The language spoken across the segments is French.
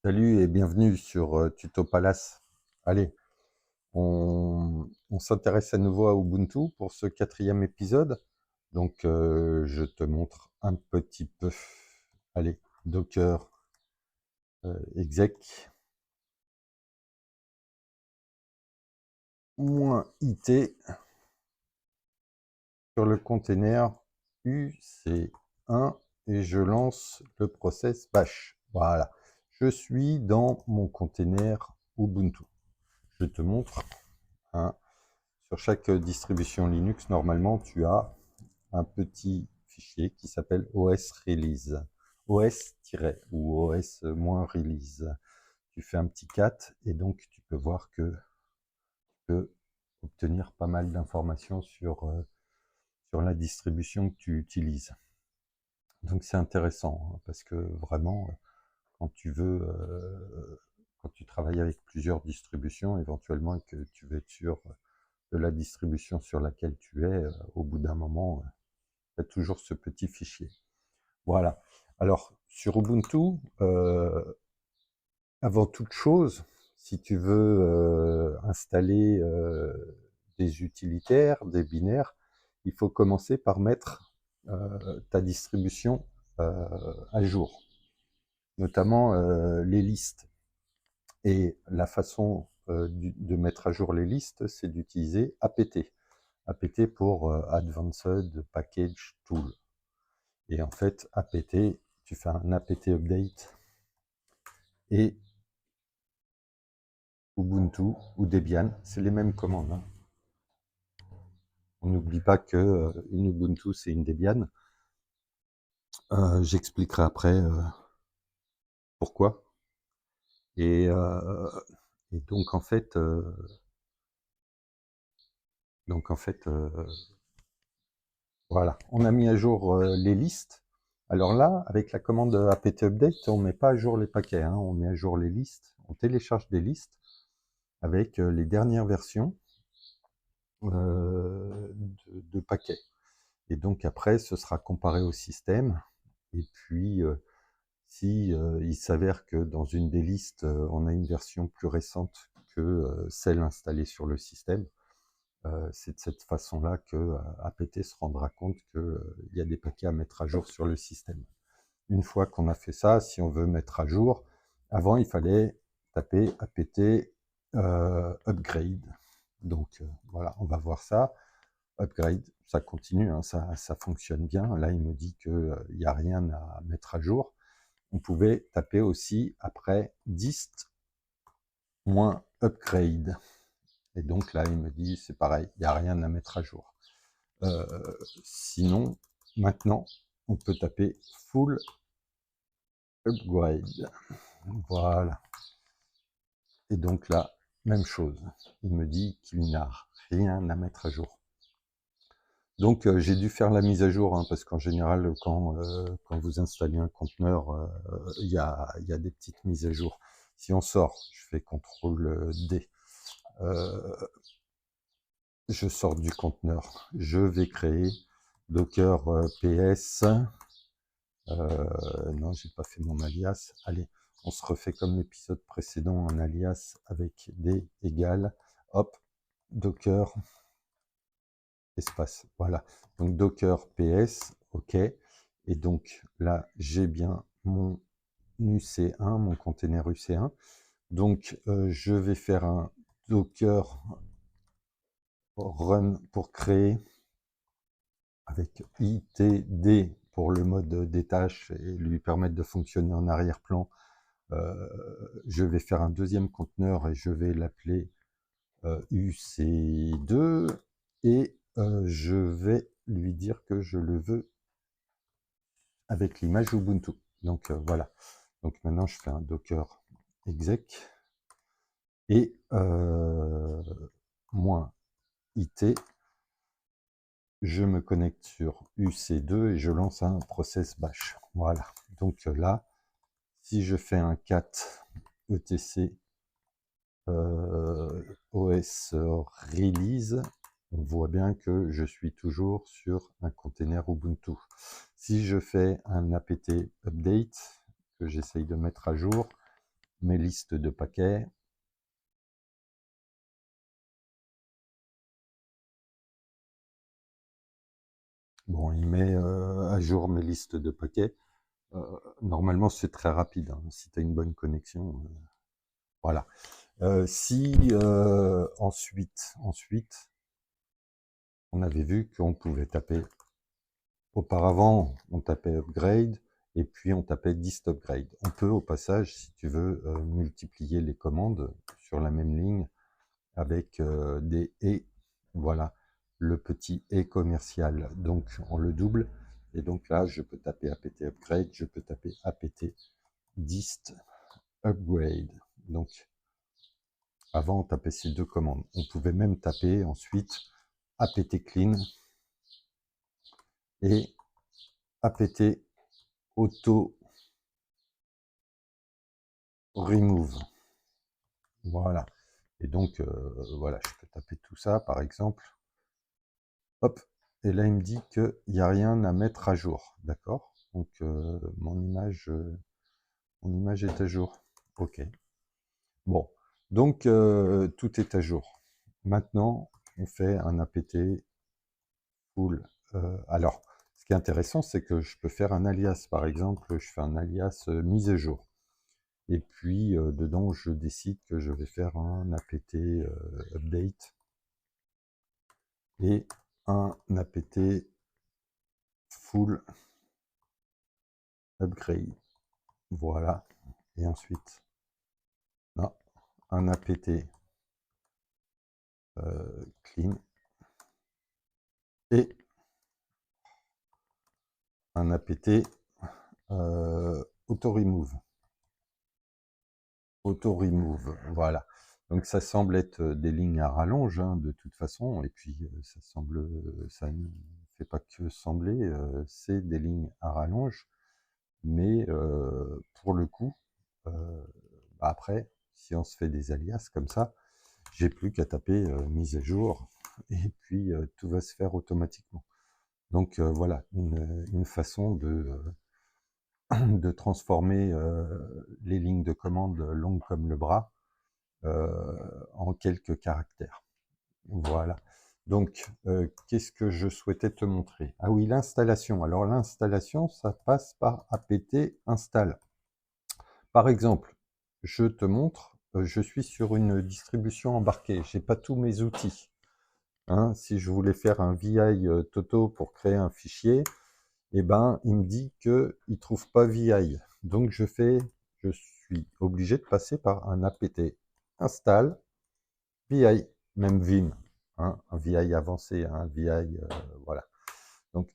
Salut et bienvenue sur Tuto Palace. Allez, on s'intéresse à nouveau à Ubuntu pour ce 4e épisode. Donc, je te montre un petit peu. Allez, Docker exec -it sur le container UC1 et je lance le process bash. Voilà, je suis dans mon container Ubuntu. Je te montre. Hein. Sur chaque distribution Linux, normalement, tu as un petit fichier qui s'appelle OS Release. OS- ou OS-release. Tu fais un petit cat et donc tu peux voir que tu peux obtenir pas mal d'informations sur la distribution que tu utilises. Donc c'est intéressant hein, parce que vraiment, quand tu veux, quand tu travailles avec plusieurs distributions, éventuellement, et que tu veux être sûr de la distribution sur laquelle tu es, au bout d'un moment, tu as toujours ce petit fichier. Voilà. Alors, sur Ubuntu, avant toute chose, si tu veux installer des utilitaires, des binaires, il faut commencer par mettre ta distribution à jour, notamment les listes. Et la façon de mettre à jour les listes, c'est d'utiliser apt. apt pour Advanced Package Tool. Et en fait, apt, tu fais un apt update et Ubuntu ou Debian, c'est les mêmes commandes. Hein. On n'oublie pas que une Ubuntu, c'est une Debian. J'expliquerai après pourquoi. Et, euh, et donc en fait, voilà, on a mis à jour les listes. Alors là, avec la commande apt update, on ne met pas à jour les paquets, hein, on met à jour les listes, on télécharge des listes avec les dernières versions de paquets. Et donc après, ce sera comparé au système. Et puis, si il s'avère que dans une des listes, on a une version plus récente que celle installée sur le système, c'est de cette façon-là que apt se rendra compte qu'il y a des paquets à mettre à jour sur le système. Une fois qu'on a fait ça, si on veut mettre à jour, avant il fallait taper apt upgrade. Donc voilà, on va voir ça. Upgrade, ça continue, hein, ça fonctionne bien. Là, il me dit qu'il n'y a rien à mettre à jour. On pouvait taper aussi après dist-upgrade. Et donc là, il me dit, c'est pareil, il n'y a rien à mettre à jour. Sinon, maintenant, on peut taper full upgrade. Voilà. Et donc là, même chose. Il me dit qu'il n'a rien à mettre à jour. Donc j'ai dû faire la mise à jour, hein, parce qu'en général, quand vous installez un conteneur, il y a des petites mises à jour. Si on sort, je fais CTRL-D, je sors du conteneur, je vais créer Docker PS, non, j'ai pas fait mon alias, allez, on se refait comme l'épisode précédent, un alias avec D égale, hop, Docker espace, voilà. Donc Docker PS, ok. Et donc là, j'ai bien mon UC1, mon container UC1. Donc je vais faire un Docker run pour créer avec ITD pour le mode des tâches et lui permettre de fonctionner en arrière-plan. Je vais faire un deuxième conteneur et je vais l'appeler UC2 et je vais lui dire que je le veux avec l'image Ubuntu. Donc voilà. Donc maintenant je fais un docker exec et -it. Je me connecte sur UC2 et je lance un process bash. Voilà. Donc là, si je fais un cat etc OS release, on voit bien que je suis toujours sur un container Ubuntu. Si je fais un apt update, que j'essaye de mettre à jour, mes listes de paquets. Bon, il met à jour mes listes de paquets. Normalement, c'est très rapide, hein, si tu as une bonne connexion. Voilà. Si ensuite, on avait vu qu'on pouvait taper. Auparavant, on tapait upgrade et puis on tapait dist upgrade. On peut au passage, si tu veux, multiplier les commandes sur la même ligne avec des et. Voilà, le petit et commercial. Donc on le double. Et donc là, je peux taper apt upgrade, je peux taper apt dist upgrade. Donc avant, on tapait ces deux commandes. On pouvait même taper ensuite apt clean et apt auto remove. Voilà. Et donc, voilà, je peux taper tout ça, par exemple. Hop. Et là, il me dit qu'il n'y a rien à mettre à jour. D'accord? Donc, mon image est à jour. OK. Bon. Donc, tout est à jour. Maintenant, on fait un apt full. Alors, ce qui est intéressant, c'est que je peux faire un alias. Par exemple, je fais un alias mise à jour. Et puis, dedans, je décide que je vais faire un apt update et un apt full upgrade. Voilà. Et ensuite, non, un apt clean et un apt auto remove. Auto remove, voilà. Donc ça semble être des lignes à rallonge, hein, de toute façon, et puis ça ne fait pas que sembler, c'est des lignes à rallonge, mais pour le coup, après, si on se fait des alias comme ça, j'ai plus qu'à taper mise à jour, et puis tout va se faire automatiquement. Donc voilà, une façon de transformer les lignes de commande longues comme le bras en quelques caractères. Voilà. Donc, qu'est-ce que je souhaitais te montrer? Ah oui, l'installation. Alors, l'installation, ça passe par apt install. Par exemple, je te montre, je suis sur une distribution embarquée. Je n'ai pas tous mes outils. Hein. Si je voulais faire un VI Toto pour créer un fichier, eh ben, il me dit qu'il ne trouve pas VI. Donc, je suis obligé de passer par un apt install VI, même Vim, hein, un VI avancé, un VI, voilà. Donc,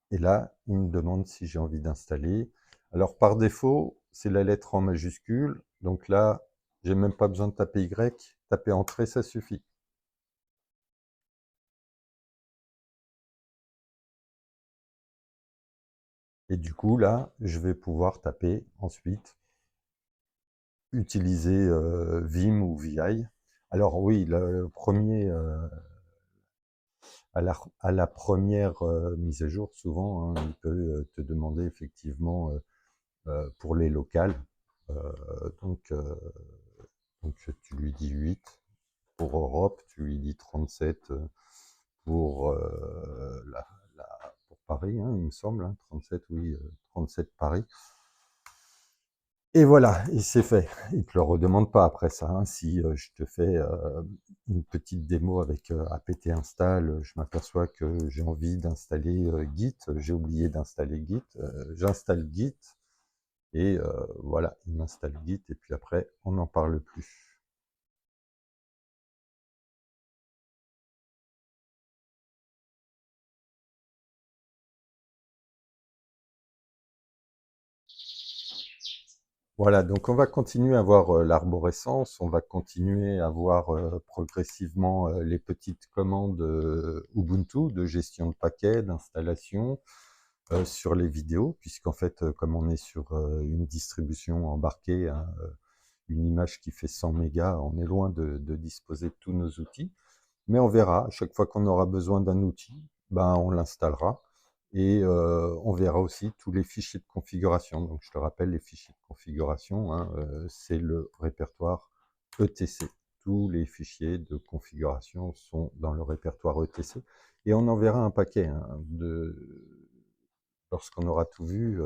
et là, il me demande si j'ai envie d'installer. Alors, par défaut, c'est la lettre en majuscule. Donc là, j'ai même pas besoin de taper Y. Taper entrée, ça suffit. Et du coup, là, je vais pouvoir taper ensuite, utiliser Vim ou VI. Alors oui, le premier, à la première mise à jour, souvent, hein, il peut te demander effectivement pour les locales. Donc, tu lui dis 8. Pour Europe, tu lui dis 37 pour, pour Paris, hein, il me semble. Hein, 37, oui, 37 Paris. Et voilà, et c'est fait. Il ne te le redemande pas après ça. Hein. Si je te fais une petite démo avec apt install, je m'aperçois que j'ai envie d'installer Git, j'ai oublié d'installer Git, j'installe Git, et voilà, il m'installe Git, et puis après, on n'en parle plus. Voilà, donc on va continuer à voir l'arborescence, on va continuer à voir progressivement les petites commandes Ubuntu de gestion de paquets, d'installation sur les vidéos, puisqu'en fait, comme on est sur une distribution embarquée, hein, une image qui fait 100 mégas, on est loin de disposer de tous nos outils, mais on verra, à chaque fois qu'on aura besoin d'un outil, ben, on l'installera, Et on verra aussi tous les fichiers de configuration. Donc, je te rappelle, les fichiers de configuration, hein, c'est le répertoire ETC. Tous les fichiers de configuration sont dans le répertoire ETC. Et on en verra un paquet hein, lorsqu'on aura tout vu,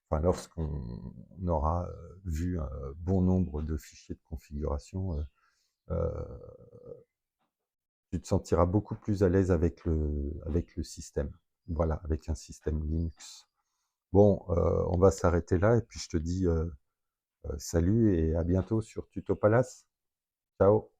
enfin lorsqu'on aura vu un bon nombre de fichiers de configuration, euh, tu te sentiras beaucoup plus à l'aise avec le système. Voilà, avec un système Linux. Bon, on va s'arrêter là et puis je te dis salut et à bientôt sur Tuto Palace. Ciao.